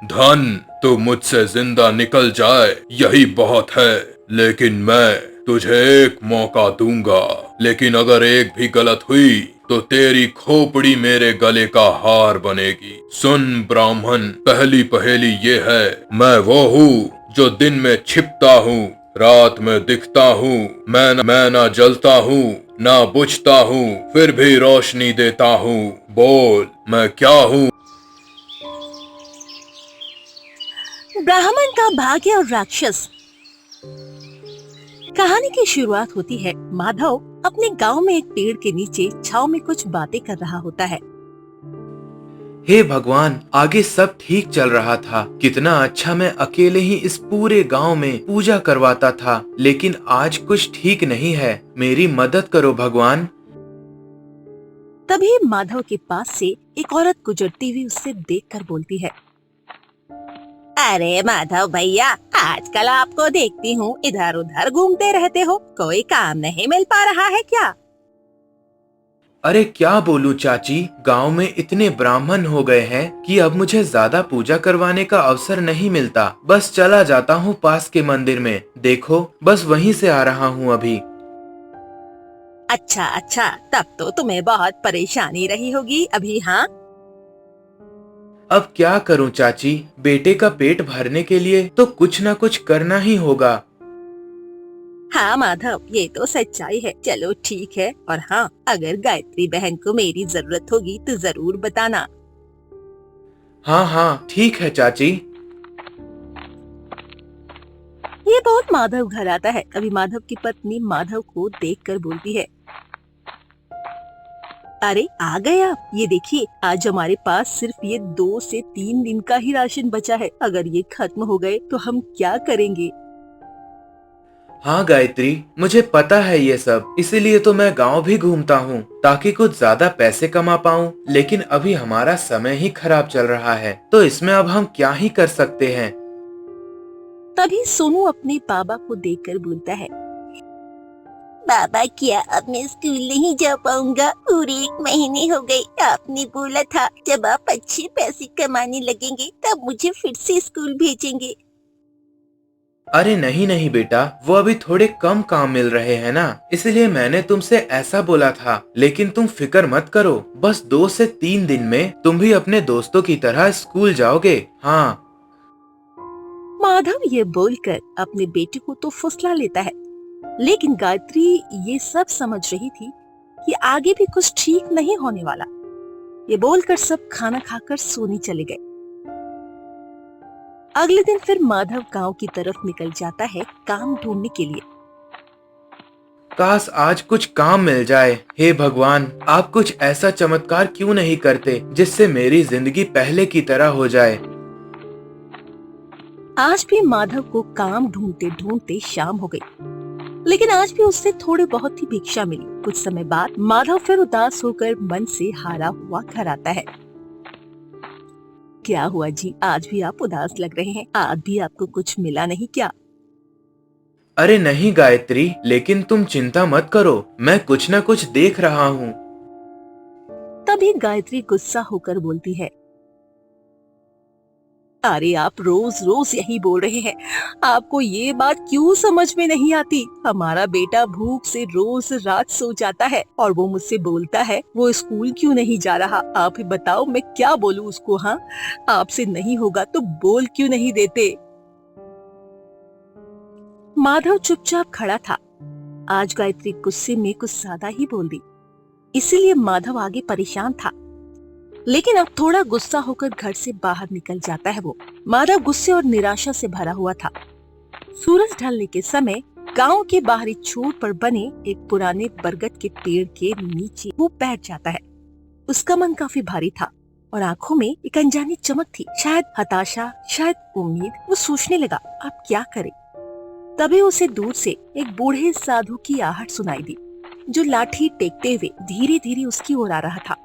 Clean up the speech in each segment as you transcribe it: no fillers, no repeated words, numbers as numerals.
धन तो मुझसे जिंदा निकल जाए यही बहुत है, लेकिन मैं तुझे एक मौका दूंगा। लेकिन अगर एक भी गलत हुई तो तेरी खोपड़ी मेरे गले का हार बनेगी। सुन ब्राह्मण, पहली पहेली ये है, मैं वो हूँ जो दिन में छिपता हूँ, रात में दिखता हूँ। मैं ना जलता हूँ ना बुझता हूँ, फिर भी रोशनी देता हूँ। बोल मैं क्या हूँ? ब्राह्मण का भाग्य और राक्षस। कहानी की शुरुआत होती है। माधव अपने गांव में एक पेड़ के नीचे छाव में कुछ बातें कर रहा होता है। हे भगवान, आगे सब ठीक चल रहा था। कितना अच्छा मैं अकेले ही इस पूरे गांव में पूजा करवाता था, लेकिन आज कुछ ठीक नहीं है। मेरी मदद करो भगवान। तभी माधव के पास से एक औरत गुजरती हुई उससे देखकर बोलती है, अरे माधव भैया, आजकल आपको देखती हूँ इधर उधर घूमते रहते हो, कोई काम नहीं मिल पा रहा है क्या? अरे क्या बोलूं चाची, गांव में इतने ब्राह्मण हो गए हैं कि अब मुझे ज्यादा पूजा करवाने का अवसर नहीं मिलता। बस चला जाता हूँ पास के मंदिर में। देखो, बस वहीं से आ रहा हूँ अभी। अच्छा अच्छा, तब तो तुम्हें बहुत परेशानी रही होगी अभी। हाँ, अब क्या करूं चाची, बेटे का पेट भरने के लिए तो कुछ न कुछ करना ही होगा। हाँ माधव, ये तो सच्चाई है। चलो ठीक है। और हाँ, अगर गायत्री बहन को मेरी जरूरत होगी तो जरूर बताना। हाँ हाँ, ठीक है चाची। ये बहुत माधव घर आता है। तभी माधव की पत्नी माधव को देखकर बोलती है, अरे आ गए आप। ये देखिए, आज हमारे पास सिर्फ ये 2 से 3 दिन का ही राशन बचा है। अगर ये खत्म हो गए तो हम क्या करेंगे? हाँ गायत्री, मुझे पता है ये सब, इसीलिए तो मैं गांव भी घूमता हूँ ताकि कुछ ज्यादा पैसे कमा पाऊँ। लेकिन अभी हमारा समय ही खराब चल रहा है, तो इसमें अब हम क्या ही कर सकते हैं। तभी सोनू अपने बाबा को देखकर बोलता है, बाबा क्या अब मैं स्कूल नहीं जा पाऊंगा? पूरे 1 महीने हो गए। आपने बोला था जब आप अच्छे पैसे कमाने लगेंगे तब मुझे फिर से स्कूल भेजेंगे। अरे नहीं नहीं बेटा, वो अभी थोड़े कम काम मिल रहे हैं ना, इसलिए मैंने तुमसे ऐसा बोला था। लेकिन तुम फिक्र मत करो, बस 2 से 3 दिन में तुम भी अपने दोस्तों की तरह स्कूल जाओगे। हाँ। माधव ये बोलकर अपने बेटे को तो फुसला लेता है, लेकिन गायत्री ये सब समझ रही थी कि आगे भी कुछ ठीक नहीं होने वाला। ये बोलकर सब खाना खाकर सोने चले गए। अगले दिन फिर माधव गांव की तरफ निकल जाता है काम ढूंढने के लिए। काश आज कुछ काम मिल जाए। हे भगवान, आप कुछ ऐसा चमत्कार क्यों नहीं करते जिससे मेरी जिंदगी पहले की तरह हो जाए। आज भी माधव को काम ढूंढते ढूंढते शाम हो गई, लेकिन आज भी उससे थोड़ी बहुत ही भिक्षा मिली। कुछ समय बाद माधव फिर उदास होकर मन से हारा हुआ घर आता है। क्या हुआ जी, आज भी आप उदास लग रहे हैं? आज भी आपको कुछ मिला नहीं क्या? अरे नहीं गायत्री, लेकिन तुम चिंता मत करो, मैं कुछ न कुछ देख रहा हूँ। तभी गायत्री गुस्सा होकर बोलती है, अरे आप रोज रोज यही बोल रहे हैं। आपको ये बात क्यों समझ में नहीं आती? हमारा बेटा भूख से रोज रात सो जाता है और वो मुझसे बोलता है वो स्कूल क्यों नहीं जा रहा। आप ही बताओ मैं क्या बोलूं उसको? हाँ, आपसे नहीं होगा तो बोल क्यों नहीं देते? माधव चुपचाप खड़ा था। आज गायत्री गुस्से में कुछ ज्यादा ही बोल दी, इसीलिए माधव आगे परेशान था। लेकिन अब थोड़ा गुस्सा होकर घर से बाहर निकल जाता है वो। माधव गुस्से और निराशा से भरा हुआ था। सूरज ढलने के समय गांव के बाहरी छोर पर बने एक पुराने बरगद के पेड़ के नीचे वो बैठ जाता है। उसका मन काफी भारी था और आंखों में एक अनजानी चमक थी, शायद हताशा, शायद उम्मीद। वो सोचने लगा अब क्या करे। तभी उसे दूर से एक बूढ़े साधु की आहट सुनाई दी, जो लाठी टेकते हुए धीरे धीरे उसकी ओर आ रहा था।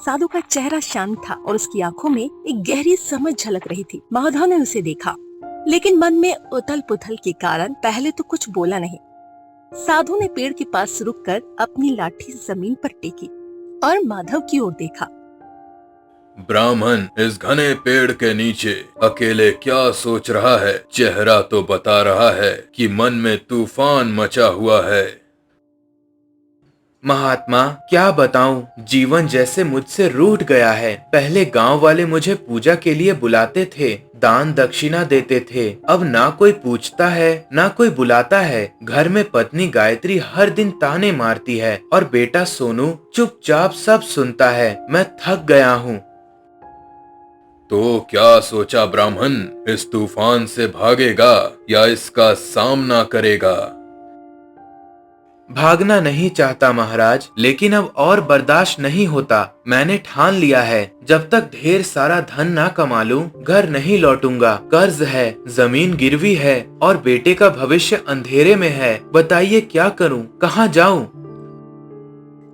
साधु का चेहरा शांत था और उसकी आंखों में एक गहरी समझ झलक रही थी। माधव ने उसे देखा, लेकिन मन में उथल पुथल के कारण पहले तो कुछ बोला नहीं। साधु ने पेड़ के पास रुककर अपनी लाठी जमीन पर टेकी और माधव की ओर देखा। ब्राह्मण इस घने पेड़ के नीचे अकेले क्या सोच रहा है? चेहरा तो बता रहा है कि मन में तूफान मचा हुआ है। महात्मा, क्या बताऊं, जीवन जैसे मुझसे रूठ गया है। पहले गांव वाले मुझे पूजा के लिए बुलाते थे, दान दक्षिणा देते थे। अब ना कोई पूछता है, ना कोई बुलाता है। घर में पत्नी गायत्री हर दिन ताने मारती है और बेटा सोनू चुपचाप सब सुनता है। मैं थक गया हूँ। तो क्या सोचा ब्राह्मण? इस तूफान से भागेगा या इसका सामना करेगा? भागना नहीं चाहता महाराज, लेकिन अब और बर्दाश्त नहीं होता। मैंने ठान लिया है, जब तक ढेर सारा धन ना कमा लूं, घर नहीं लौटूंगा। कर्ज है, जमीन गिरवी है और बेटे का भविष्य अंधेरे में है। बताइए क्या करूं, कहां जाऊं?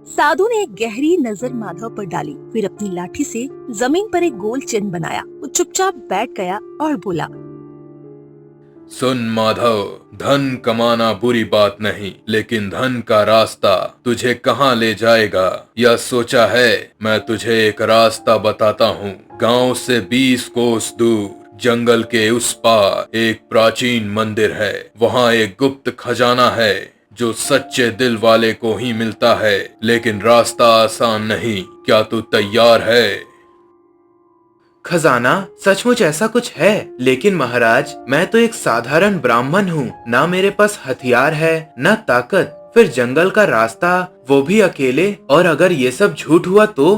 साधु ने एक गहरी नजर माधव पर डाली, फिर अपनी लाठी से जमीन पर एक गोल चिन्ह बनाया। वो चुपचाप बैठ गया और बोला, सुन माधव, धन कमाना बुरी बात नहीं, लेकिन धन का रास्ता तुझे कहाँ ले जाएगा यह सोचा है? मैं तुझे एक रास्ता बताता हूँ। गांव से 20 कोस दूर जंगल के उस पार एक प्राचीन मंदिर है। वहाँ एक गुप्त खजाना है जो सच्चे दिल वाले को ही मिलता है, लेकिन रास्ता आसान नहीं। क्या तू तैयार है? खजाना? सचमुच ऐसा कुछ है? लेकिन महाराज, मैं तो एक साधारण ब्राह्मण हूँ, ना मेरे पास हथियार है ना ताकत। फिर जंगल का रास्ता, वो भी अकेले, और अगर ये सब झूठ हुआ तो?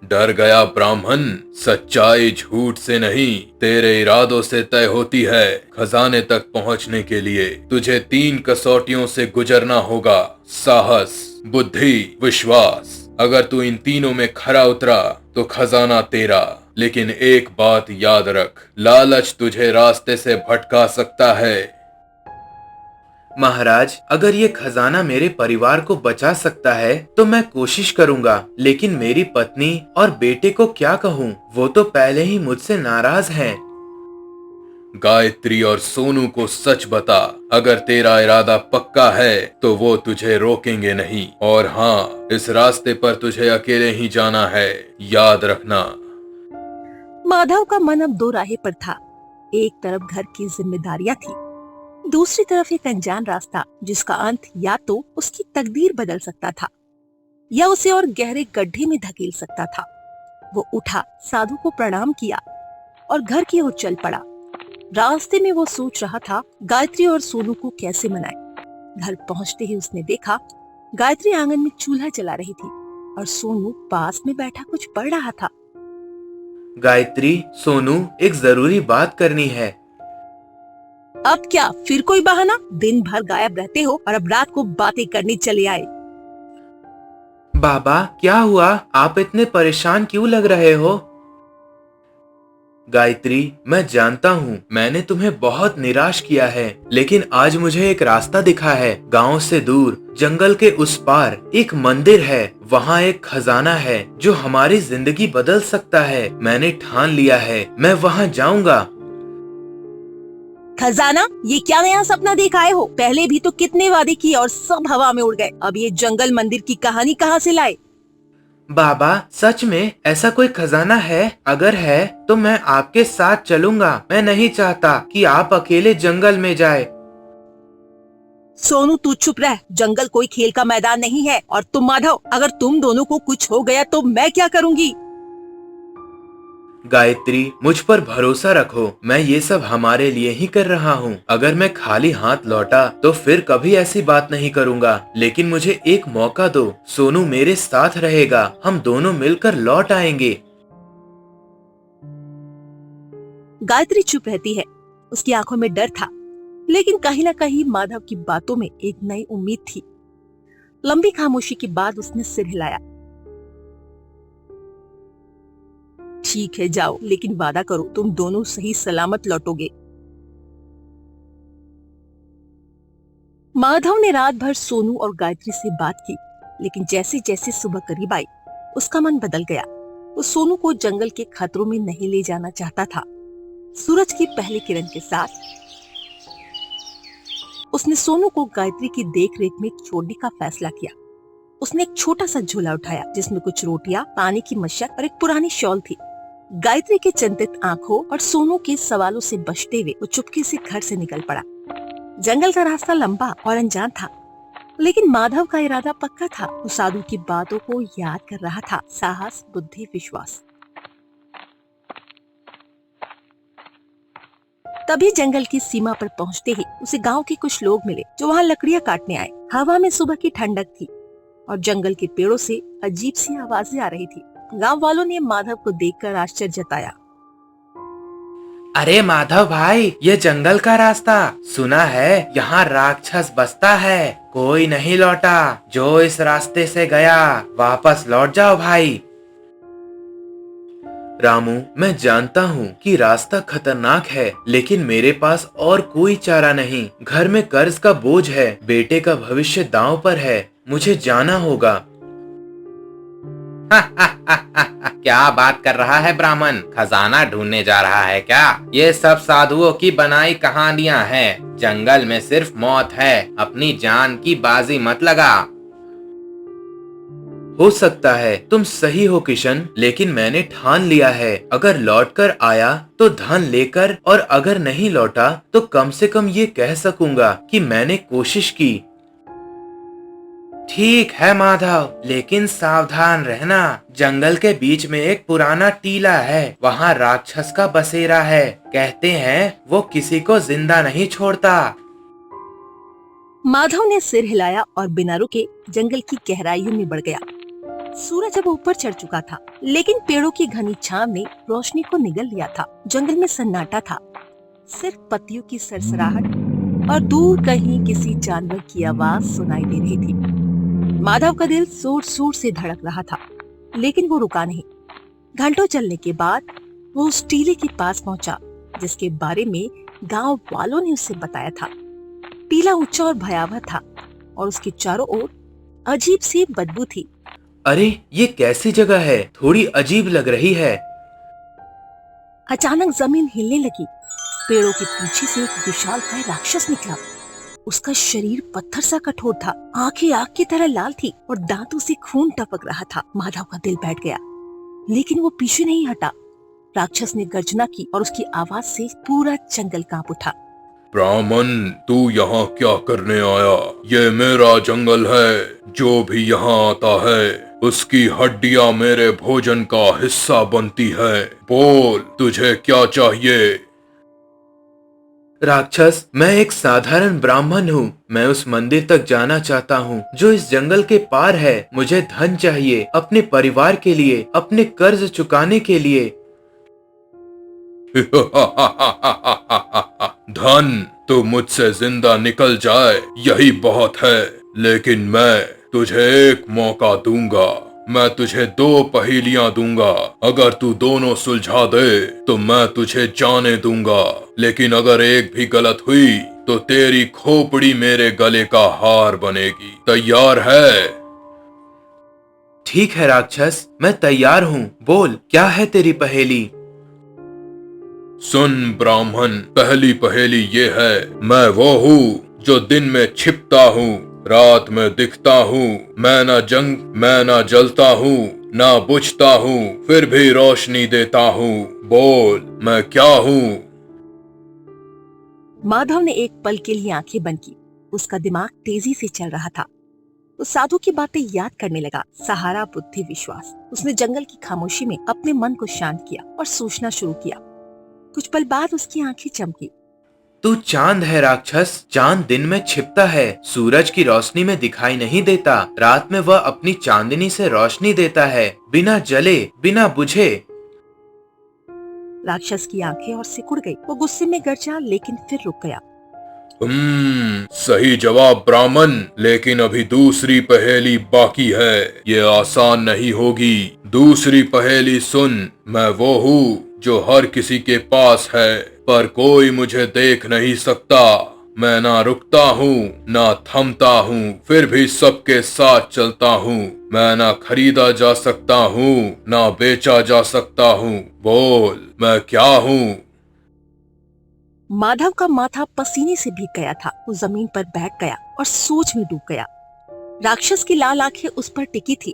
डर गया ब्राह्मण? सच्चाई झूठ से नहीं, तेरे इरादों से तय होती है। खजाने तक पहुंचने के लिए तुझे 3 कसौटियों से गुजरना होगा: साहस, बुद्धि, विश्वास। अगर तू इन तीनों में खरा उतरा तो खजाना तेरा। लेकिन एक बात याद रख, लालच तुझे रास्ते से भटका सकता है। महाराज, अगर ये खजाना मेरे परिवार को बचा सकता है तो मैं कोशिश करूंगा, लेकिन मेरी पत्नी और बेटे को क्या कहूँ? वो तो पहले ही मुझसे नाराज हैं। गायत्री और सोनू को सच बता। अगर तेरा इरादा पक्का है तो वो तुझे रोकेंगे नहीं। और हाँ, इस रास्ते पर तुझे अकेले ही जाना है, याद रखना। माधव का मन अब दो राहे पर था। एक तरफ घर की जिम्मेदारियां थी, दूसरी तरफ एक अनजान रास्ता जिसका अंत या तो उसकी तकदीर बदल सकता था या उसे और गहरे गड्ढे में धकेल सकता था। वो उठा, साधु को प्रणाम किया और घर की ओर चल पड़ा। रास्ते में वो सोच रहा था गायत्री और सोनू को कैसे मनाए। घर पहुंचते ही उसने देखा गायत्री आंगन में चूल्हा जला रही थी और सोनू पास में बैठा कुछ पढ़ रहा था। गायत्री, सोनू, एक जरूरी बात करनी है। अब क्या फिर कोई बहाना? दिन भर गायब रहते हो और अब रात को बातें करने चले आए। बाबा, क्या हुआ? आप इतने परेशान क्यों लग रहे हो? गायत्री, मैं जानता हूँ मैंने तुम्हें बहुत निराश किया है, लेकिन आज मुझे एक रास्ता दिखा है। गांव से दूर जंगल के उस पार एक मंदिर है। वहाँ एक खजाना है जो हमारी जिंदगी बदल सकता है। मैंने ठान लिया है, मैं वहाँ जाऊंगा। खजाना? ये क्या नया सपना देख आए हो? पहले भी तो कितने वादे किए और सब हवा में उड़ गए। अब ये जंगल मंदिर की कहानी कहाँ से लाए? बाबा, सच में ऐसा कोई खजाना है? अगर है तो मैं आपके साथ चलूंगा। मैं नहीं चाहता कि आप अकेले जंगल में जाए। सोनू, तू चुप रह। जंगल कोई खेल का मैदान नहीं है। और तुम माधव, अगर तुम दोनों को कुछ हो गया तो मैं क्या करूंगी? गायत्री, मुझ पर भरोसा रखो। मैं ये सब हमारे लिए ही कर रहा हूँ। अगर मैं खाली हाथ लौटा तो फिर कभी ऐसी बात नहीं करूँगा। लेकिन मुझे एक मौका दो। सोनू मेरे साथ रहेगा, हम दोनों मिलकर लौट आएंगे। गायत्री चुप रहती है। उसकी आंखों में डर था, लेकिन कहीं न कहीं माधव की बातों में एक नई उम्मीद थी। लंबी खामोशी के बाद उसने सिर हिलाया। ठीक है, जाओ, लेकिन वादा करो तुम दोनों सही सलामत लौटोगे। माधव ने रात भर सोनू और गायत्री से बात की, लेकिन जैसे जैसे सुबह करीब आई उसका मन बदल गया। वो सोनू को जंगल के खतरों में नहीं ले जाना चाहता था। सूरज की पहली किरण के साथ उसने सोनू को गायत्री की देखरेख में छोड़ने का फैसला किया। उसने एक छोटा सा झोला उठाया जिसमें कुछ रोटियां, पानी की मशक और एक पुरानी शॉल थी। गायत्री की चिंतित आंखों और सोनू के सवालों से बचते हुए वो चुपके से घर से निकल पड़ा। जंगल का रास्ता लंबा और अनजान था, लेकिन माधव का इरादा पक्का था। वो साधु की बातों को याद कर रहा था, साहस, बुद्धि, विश्वास। तभी जंगल की सीमा पर पहुंचते ही उसे गांव के कुछ लोग मिले जो वहां लकड़ियां काटने आए। हवा में सुबह की ठंडक थी और जंगल के पेड़ों से अजीब सी आवाजें आ रही थी। गांव वालों ने माधव को देखकर आश्चर्य जताया। अरे माधव भाई, ये जंगल का रास्ता, सुना है यहाँ राक्षस बसता है। कोई नहीं लौटा, जो इस रास्ते से गया वापस लौट जाओ भाई। रामू, मैं जानता हूँ कि रास्ता खतरनाक है, लेकिन मेरे पास और कोई चारा नहीं। घर में कर्ज का बोझ है, बेटे का भविष्य दांव पर है, मुझे जाना होगा। क्या बात कर रहा है ब्राह्मण? खजाना ढूंढने जा रहा है क्या? ये सब साधुओं की बनाई कहानियां हैं। जंगल में सिर्फ मौत है, अपनी जान की बाजी मत लगा। हो सकता है तुम सही हो किशन, लेकिन मैंने ठान लिया है, अगर लौटकर आया तो धन लेकर, और अगर नहीं लौटा तो कम से कम ये कह सकूंगा कि मैंने कोशिश की। ठीक है माधव, लेकिन सावधान रहना। जंगल के बीच में एक पुराना टीला है, वहाँ राक्षस का बसेरा है। कहते हैं वो किसी को जिंदा नहीं छोड़ता। माधव ने सिर हिलाया और बिना रुके जंगल की गहराइयों में बढ़ गया। सूरज अब ऊपर चढ़ चुका था, लेकिन पेड़ों की घनी छांव ने रोशनी को निगल लिया था। जंगल में सन्नाटा था, सिर्फ पत्तियों की सरसराहट और दूर कहीं किसी जानवर की आवाज सुनाई दे रही थी। माधव का दिल जोर जोर से धड़क रहा था, लेकिन वो रुका नहीं। घंटों चलने के बाद वो उस टीले के पास पहुंचा जिसके बारे में गांव वालों ने उसे बताया था। टीला ऊंचा और भयावह था और उसके चारों ओर अजीब सी बदबू थी। अरे ये कैसी जगह है? थोड़ी अजीब लग रही है। अचानक जमीन हिलने लगी। पेड़ों के पीछे से एक विशालकाय राक्षस निकला। उसका शरीर पत्थर सा कठोर था, आंखें आग की तरह लाल थी और दांतों से खून टपक रहा था। माधव का दिल बैठ गया, लेकिन वो पीछे नहीं हटा। राक्षस ने गर्जना की और उसकी आवाज से पूरा जंगल कांप उठा। ब्राह्मण, तू यहाँ क्या करने आया? ये मेरा जंगल है। जो भी यहाँ आता है उसकी हड्डियां मेरे भोजन का हिस्सा बनती है। बोल, तुझे क्या चाहिए? राक्षस, मैं एक साधारण ब्राह्मण हूँ। मैं उस मंदिर तक जाना चाहता हूँ जो इस जंगल के पार है। मुझे धन चाहिए, अपने परिवार के लिए, अपने कर्ज चुकाने के लिए। धन तो मुझसे जिंदा निकल जाए यही बहुत है, लेकिन मैं तुझे एक मौका दूंगा। मैं तुझे 2 पहेलियां दूंगा। अगर तू दोनों सुलझा दे तो मैं तुझे जाने दूंगा, लेकिन अगर एक भी गलत हुई तो तेरी खोपड़ी मेरे गले का हार बनेगी। तैयार है? ठीक है राक्षस, मैं तैयार हूँ। बोल, क्या है तेरी पहेली? सुन ब्राह्मण, पहली पहेली ये है, मैं वो हूँ जो दिन में छिपता हूँ, रात में दिखता हूँ। मैं ना जलता हूँ, ना बुझता हूँ, फिर भी रोशनी देता हूँ। बोल, मैं क्या हूँ? माधव ने एक पल के लिए आंखें बंद की। उसका दिमाग तेजी से चल रहा था। वो साधु की बातें याद करने लगा। सहारा, बुद्धि, विश्वास। उसने जंगल की खामोशी में अपने मन को शांत किया और सोचना शुरू किया। कुछ पल बाद उसकी आंखें चमकी। तू चांद है राक्षस। चांद दिन में छिपता है, सूरज की रोशनी में दिखाई नहीं देता। रात में वह अपनी चांदनी से रोशनी देता है, बिना जले, बिना बुझे। राक्षस की आंखें और सिकुड़ गई। वो गुस्से में गरजा, लेकिन फिर रुक गया। सही जवाब ब्राह्मण, लेकिन अभी दूसरी पहेली बाकी है। ये आसान नहीं होगी। दूसरी पहेली सुन। मैं वो हूँ जो हर किसी के पास है, पर कोई मुझे देख नहीं सकता। मैं ना रुकता हूँ, ना थमता हूँ, फिर भी सबके साथ चलता हूँ। मैं ना खरीदा जा सकता हूँ, ना बेचा जा सकता हूँ। बोल, मैं क्या हूँ? माधव का माथा पसीने से भीग गया था। वो जमीन पर बैठ गया और सोच में डूब गया। राक्षस की लाल आंखें उस पर टिकी थी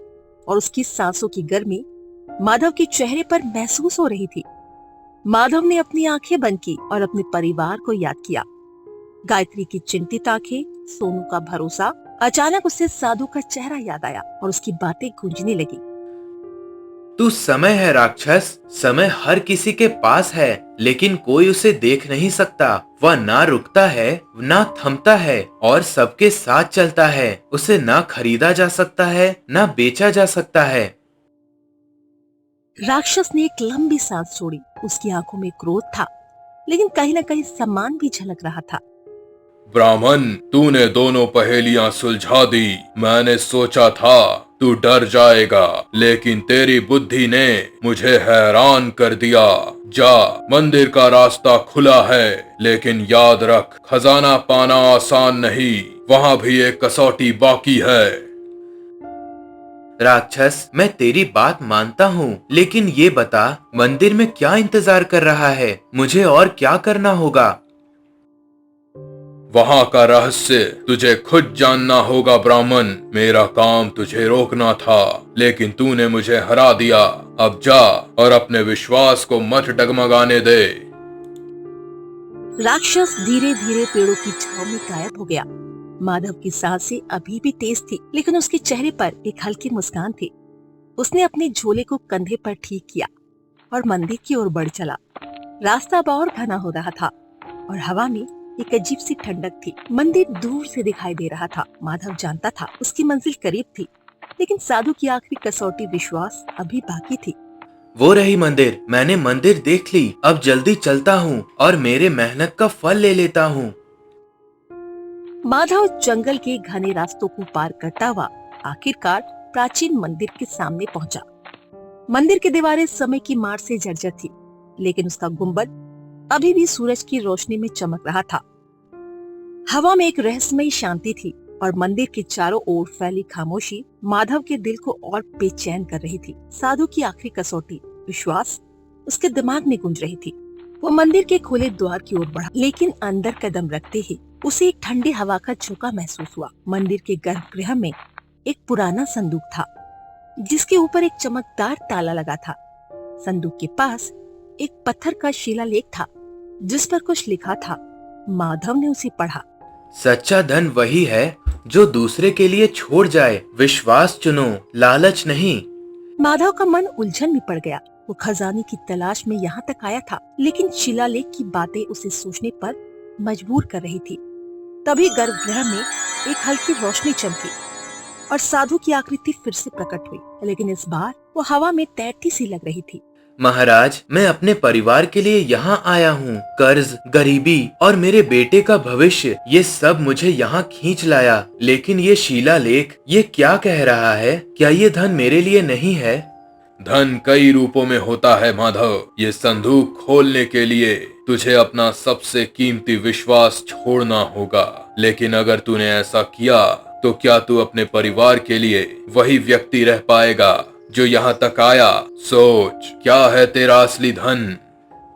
और उसकी सांसों की गर्मी माधव के चेहरे पर महसूस हो रही थी। माधव ने अपनी आंखें बंद की और अपने परिवार को याद किया। गायत्री की चिंतित आंखें, सोनू का भरोसा। अचानक उसे साधु का चेहरा याद आया और उसकी बातें गूंजने लगी। तू समय है राक्षस, समय हर किसी के पास है, लेकिन कोई उसे देख नहीं सकता। वह ना रुकता है, ना थमता है और सबके साथ चलता है। उसे ना खरीदा जा सकता है, ना बेचा जा सकता है। राक्षस ने एक लंबी सांस छोड़ी। उसकी आंखों में क्रोध था, लेकिन कहीं न कहीं सम्मान भी झलक रहा था। ब्राह्मण, तूने दोनों पहेलियां सुलझा दी। मैंने सोचा था तू डर जाएगा, लेकिन तेरी बुद्धि ने मुझे हैरान कर दिया। जा, मंदिर का रास्ता खुला है, लेकिन याद रख, खजाना पाना आसान नहीं। वहाँ भी एक कसौटी बाकी है। राक्षस, मैं तेरी बात मानता हूँ, लेकिन ये बता, मंदिर में क्या इंतजार कर रहा है? मुझे और क्या करना होगा? वहाँ का रहस्य तुझे खुद जानना होगा ब्राह्मण। मेरा काम तुझे रोकना था, लेकिन तूने मुझे हरा दिया। अब जा और अपने विश्वास को मत डगमगाने दे। राक्षस धीरे धीरे पेड़ों की छांव में गायब हो गया। माधव की सांसें अभी भी तेज थी, लेकिन उसके चेहरे पर एक हल्की मुस्कान थी। उसने अपने झोले को कंधे पर ठीक किया और मंदिर की ओर बढ़ चला। रास्ता अब और घना हो रहा था और हवा में एक अजीब सी ठंडक थी। मंदिर दूर से दिखाई दे रहा था। माधव जानता था उसकी मंजिल करीब थी, लेकिन साधु की आखिरी कसौटी विश्वास अभी बाकी थी। वो रही मंदिर। मैंने मंदिर देख ली। अब जल्दी चलता हूँ और मेरे मेहनत का फल ले लेता हूँ। माधव जंगल के घने रास्तों को पार करता हुआ आखिरकार प्राचीन मंदिर के सामने पहुंचा। मंदिर की दीवारें समय की मार से जर्जर थी, लेकिन उसका गुंबद अभी भी सूरज की रोशनी में चमक रहा था। हवा में एक रहस्यमयी शांति थी और मंदिर के चारों ओर फैली खामोशी माधव के दिल को और बेचैन कर रही थी। साधु की आखिरी कसौटी विश्वास उसके दिमाग में गूंज रही थी। वो मंदिर के खुले द्वार की ओर बढ़ा, लेकिन अंदर कदम रखते ही उसे एक ठंडी हवा का झोंका महसूस हुआ। मंदिर के गर्भगृह में एक पुराना संदूक था, जिसके ऊपर एक चमकदार ताला लगा था। संदूक के पास एक पत्थर का शिलालेख था, जिस पर कुछ लिखा था। माधव ने उसे पढ़ा। सच्चा धन वही है जो दूसरे के लिए छोड़ जाए। विश्वास चुनो, लालच नहीं। माधव का मन उलझन में पड़ गया। वो खजाने की तलाश में यहाँ तक आया था, लेकिन शिलालेख की बातें उसे सोचने पर मजबूर कर रही थी। तभी गर्भगृह में एक हल्की रोशनी चमकी और साधु की आकृति फिर से प्रकट हुई, लेकिन इस बार वो हवा में तैरती सी लग रही थी। महाराज, मैं अपने परिवार के लिए यहाँ आया हूँ। कर्ज, गरीबी और मेरे बेटे का भविष्य, ये सब मुझे यहाँ खींच लाया। लेकिन ये शिलालेख, ये क्या कह रहा है? क्या ये धन मेरे लिए नहीं है? धन कई रूपों में होता है माधव। ये संदूक खोलने के लिए तुझे अपना सबसे कीमती विश्वास छोड़ना होगा। लेकिन अगर तूने ऐसा किया तो क्या तू अपने परिवार के लिए वही व्यक्ति रह पाएगा जो यहाँ तक आया? सोच, क्या है तेरा असली धन?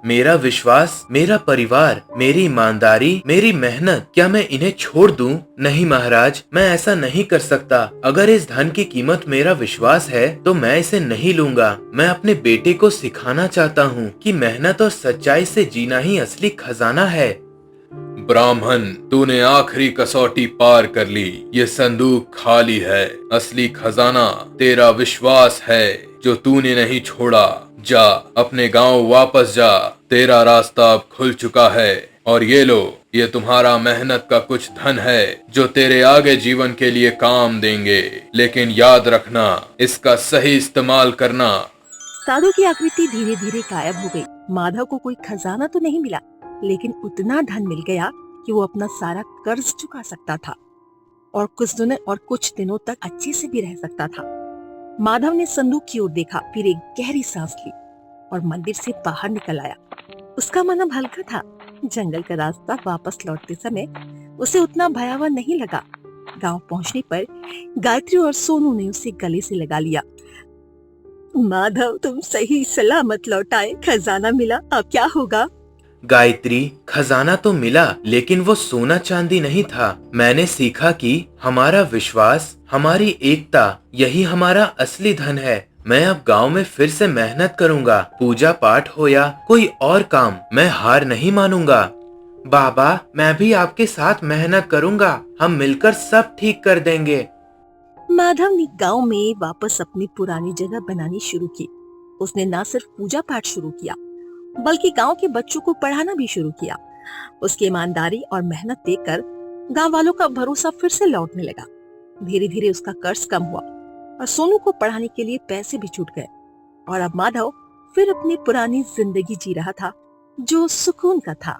मेरा विश्वास, मेरा परिवार, मेरी ईमानदारी, मेरी मेहनत। क्या मैं इन्हें छोड़ दूं? नहीं महाराज, मैं ऐसा नहीं कर सकता। अगर इस धन की कीमत मेरा विश्वास है तो मैं इसे नहीं लूंगा। मैं अपने बेटे को सिखाना चाहता हूँ कि मेहनत और सच्चाई से जीना ही असली खजाना है। ब्राह्मण, तूने आखिरी कसौटी पार कर ली। ये संदूक खाली है। असली खजाना तेरा विश्वास है जो तूने नहीं छोड़ा। जा, अपने गांव वापस जा। तेरा रास्ता अब खुल चुका है। और ये लो, ये तुम्हारा मेहनत का कुछ धन है जो तेरे आगे जीवन के लिए काम देंगे। लेकिन याद रखना, इसका सही इस्तेमाल करना। साधु की आकृति धीरे धीरे गायब हो गई। माधव को कोई खजाना तो नहीं मिला, लेकिन उतना धन मिल गया कि वो अपना सारा कर्ज चुका सकता था और कुछ दिनों तक अच्छे से भी रह सकता था। माधव ने संदूक की ओर देखा, फिर एक गहरी सांस ली और मंदिर से बाहर निकल आया। उसका मन अब हल्का था। जंगल का रास्ता वापस लौटते समय उसे उतना भयावह नहीं लगा। गांव पहुंचने पर गायत्री और सोनू ने उसे गले से लगा लिया। माधव, तुम सही सलामत लौट आए। खजाना मिला, अब क्या होगा? गायत्री, खजाना तो मिला लेकिन वो सोना चांदी नहीं था। मैंने सीखा कि हमारा विश्वास, हमारी एकता, यही हमारा असली धन है। मैं अब गांव में फिर से मेहनत करूंगा। पूजा पाठ हो या कोई और काम, मैं हार नहीं मानूंगा। बाबा, मैं भी आपके साथ मेहनत करूंगा। हम मिलकर सब ठीक कर देंगे। माधव ने गांव में वापस अपनी पुरानी जगह बनानी शुरू की। उसने न सिर्फ पूजा पाठ शुरू किया, बल्कि गांव के बच्चों को पढ़ाना भी शुरू किया। उसकी ईमानदारी और मेहनत देखकर गांव वालों का भरोसा फिर से लौटने लगा। धीरे धीरे उसका कर्ज कम हुआ और सोनू को पढ़ाने के लिए पैसे भी जुट गए। और अब माधव फिर अपनी पुरानी जिंदगी जी रहा था, जो सुकून का था।